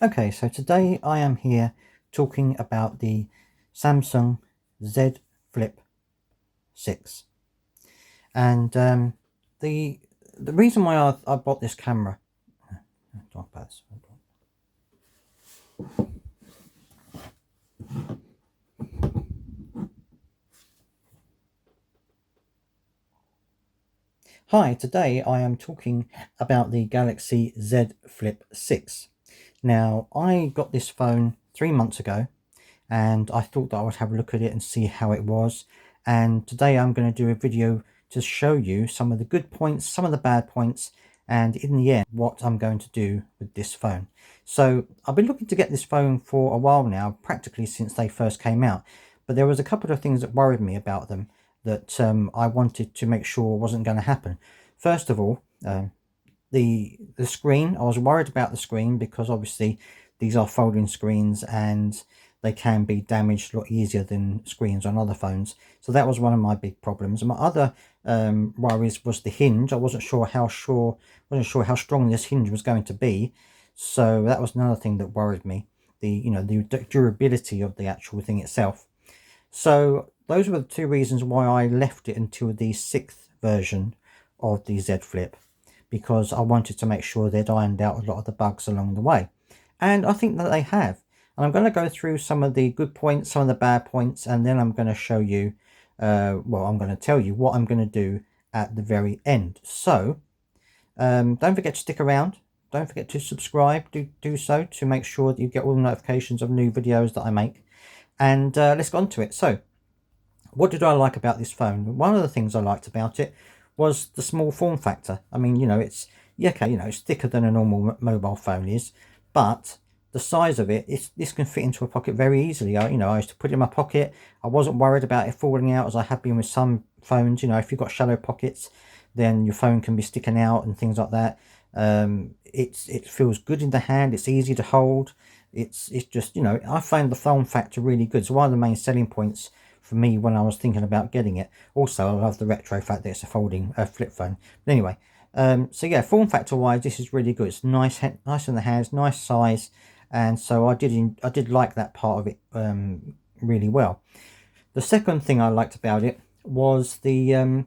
Okay, so today I am here talking about the Samsung Z Flip 6. And the reason why I bought this camera. Talk about this. Hi, today I am talking about the Galaxy Z Flip 6. Now, I got this phone 3 months ago and I thought that I would have a look at it and see how it was. And today I'm going to do a video to show you some of the good points, some of the bad points, and in the end, what I'm going to do with this phone. So I've been looking to get this phone for a while now, practically since they first came out. But there was a couple of things that worried me about them that I wanted to make sure wasn't going to happen. First of all, the screen. I was worried about the screen because obviously these are folding screens and they can be damaged a lot easier than screens on other phones. So that was one of my big problems. And my other worries was the hinge. I wasn't sure how strong this hinge was going to be. So that was another thing that worried me. The durability of the actual thing itself. So those were the two reasons why I left it until the 6th version of the Z Flip, because I wanted to make sure they'd ironed out a lot of the bugs along the way. And I think that they have. And I'm going to go through some of the good points, some of the bad points, and then I'm going to show you, I'm going to tell you what I'm going to do at the very end. So don't forget to stick around. Don't forget to subscribe. Do so to make sure that you get all the notifications of new videos that I make. And let's get on to it. So what did I like about this phone? One of the things I liked about it was the small form factor. I mean, it's it's thicker than a normal mobile phone is, but the size of it, this can fit into a pocket very easily. I used to put it in my pocket. I wasn't worried about it falling out as I have been with some phones. If you've got shallow pockets, then your phone can be sticking out and things like that. It feels good in the hand. It's easy to hold. It's just, I find the form factor really good. It's one of the main selling points for me when I was thinking about getting it. Also, I love the retro fact that it's a folding flip phone. But anyway, so yeah, form factor wise, this is really good. It's nice in the hands, nice size, and so I did like that part of it really well. The second thing I liked about it was the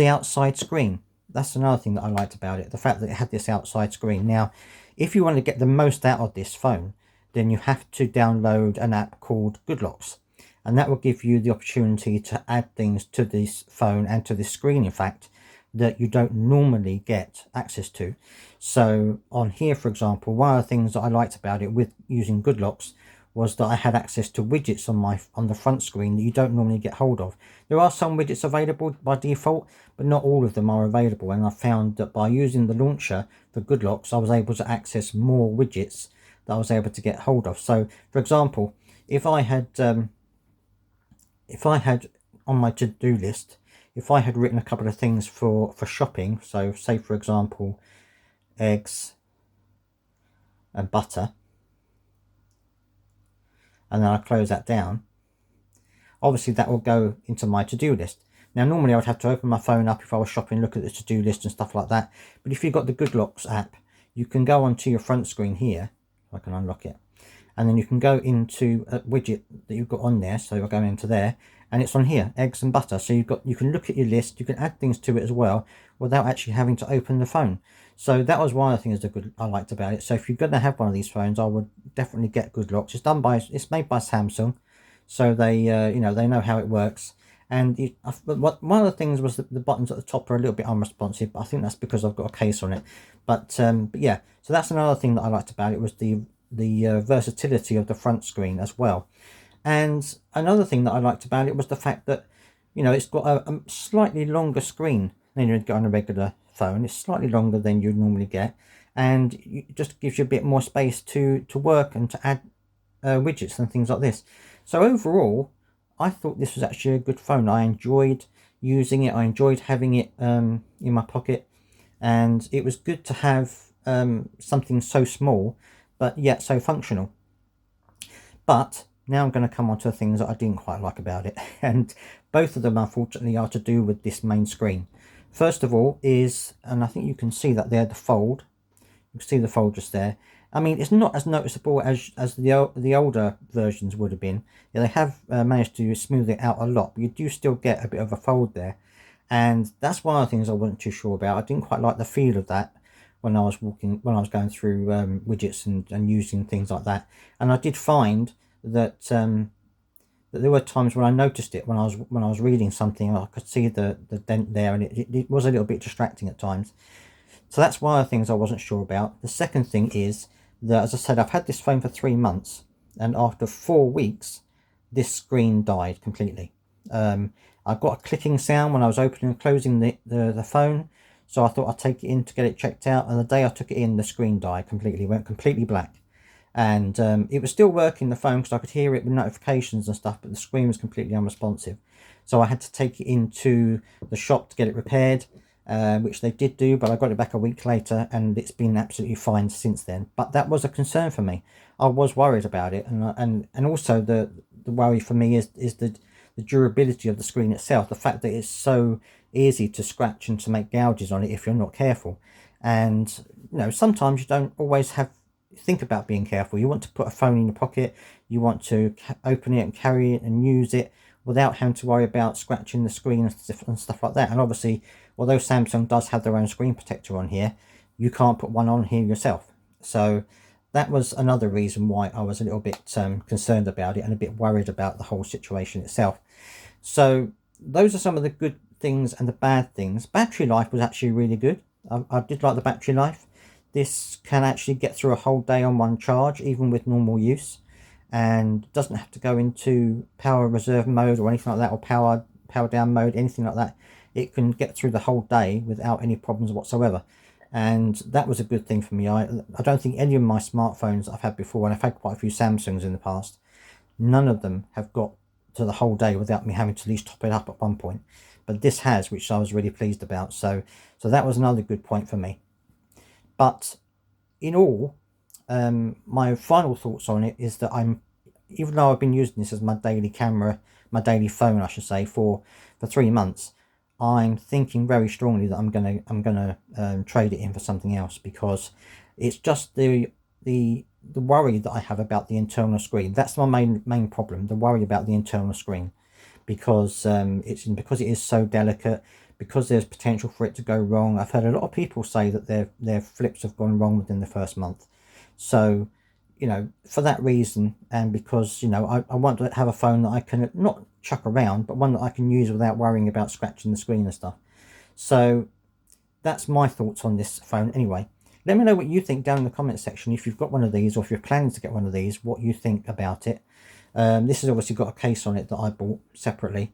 outside screen. That's another thing that I liked about it, the fact that it had this outside screen. Now, if you want to get the most out of this phone, then you have to download an app called GoodLocks, and that will give you the opportunity to add things to this phone and to this screen, in fact, that you don't normally get access to. So on here, for example, one of the things that I liked about it with using GoodLocks was that I had access to widgets on the front screen that you don't normally get hold of. There are some widgets available by default, but not all of them are available, and I found that by using the launcher for GoodLocks, I was able to access more widgets that I was able to get hold of. So for example, if I had on my to-do list, if I had written a couple of things for shopping, so say for example eggs and butter, and then I close that down, obviously that will go into my to-do list. Now normally I would have to open my phone up if I was shopping, look at the to-do list and stuff like that, but if you've got the GoodLocks app, you can go onto your front screen here. I can unlock it, and then you can go into a widget that you've got on there. So you're going into there, and it's on here, eggs and butter. So you can look at your list, you can add things to it as well without actually having to open the phone. So that was one of the things that I liked about it. So if you're going to have one of these phones, I would definitely get GoodLocks. It's made by Samsung, so they they know how it works. And one of the things was that the buttons at the top are a little bit unresponsive, but I think that's because I've got a case on it. But yeah, so that's another thing that I liked about it, was the versatility of the front screen as well. And another thing that I liked about it was the fact that it's got a slightly longer screen than you'd get on a regular phone. It's slightly longer than you'd normally get, and it just gives you a bit more space to work and to add widgets and things like this. So overall, I thought this was actually a good phone. I enjoyed using it. I enjoyed having it in my pocket, and it was good to have something so small but yet so functional. But now I'm going to come on to the things that I didn't quite like about it, and both of them unfortunately are to do with this main screen. First of all is, and I think you can see that there, the fold. You can see the fold just there. I mean, it's not as noticeable as the older versions would have been. Yeah, they have managed to smooth it out a lot, but you do still get a bit of a fold there. And that's one of the things I wasn't too sure about. I didn't quite like the feel of that when I was going through widgets and using things like that. And I did find that that there were times when I noticed it when I was reading something. I could see the dent there, and it was a little bit distracting at times. So that's one of the things I wasn't sure about. The second thing is that, as I said, I've had this phone for 3 months, and after 4 weeks, this screen died completely. I got a clicking sound when I was opening and closing the phone, so I thought I'd take it in to get it checked out, and the day I took it in, the screen died completely, went completely black. And it was still working, the phone, because I could hear it with notifications and stuff, but the screen was completely unresponsive. So I had to take it into the shop to get it repaired, which they did do, but I got it back a week later, and it's been absolutely fine since then. But that was a concern for me. I was worried about it, and also the worry for me is the durability of the screen itself, the fact that it's so easy to scratch and to make gouges on it if you're not careful. And sometimes you don't always think about being careful. You want to put a phone in your pocket, you want to open it and carry it and use it without having to worry about scratching the screen and stuff like that. And obviously, although Samsung does have their own screen protector on here, you can't put one on here yourself. So that was another reason why I was a little bit concerned about it and a bit worried about the whole situation itself. So those are some of the good things and the bad things. Battery life was actually really good. I did like the battery life. This can actually get through a whole day on one charge, even with normal use, and doesn't have to go into power reserve mode or anything like that, or power down mode, anything like that. It can get through the whole day without any problems whatsoever. And that was a good thing for me. I don't think any of my smartphones I've had before, and I've had quite a few Samsungs in the past, none of them have got to the whole day without me having to at least top it up at one point. But this has, which I was really pleased about. So that was another good point for me. But in all, my final thoughts on it is that even though I've been using this as my daily camera, my daily phone, I should say, for 3 months, I'm thinking very strongly that I'm gonna trade it in for something else, because it's just the worry that I have about the internal screen. That's my main problem, the worry about the internal screen, because because it is so delicate, because there's potential for it to go wrong. I've heard a lot of people say that their flips have gone wrong within the first month. So for that reason, and because I want to have a phone that I can not chuck around, but one that I can use without worrying about scratching the screen and stuff. So that's my thoughts on this phone anyway. Let me know what you think down in the comment section, if you've got one of these, or if you're planning to get one of these, what you think about it. This has obviously got a case on it that I bought separately,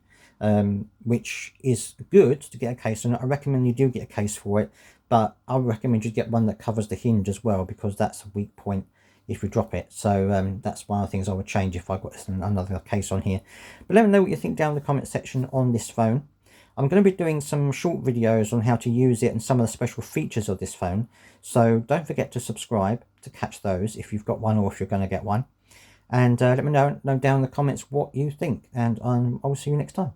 which is good to get a case on it. I recommend you do get a case for it, but I recommend you get one that covers the hinge as well, because that's a weak point if you drop it. So that's one of the things I would change if I got another case on here. But let me know what you think down in the comment section on this phone. I'm going to be doing some short videos on how to use it and some of the special features of this phone, so don't forget to subscribe to catch those if you've got one or if you're going to get one. And let me know down in the comments what you think, and I will see you next time.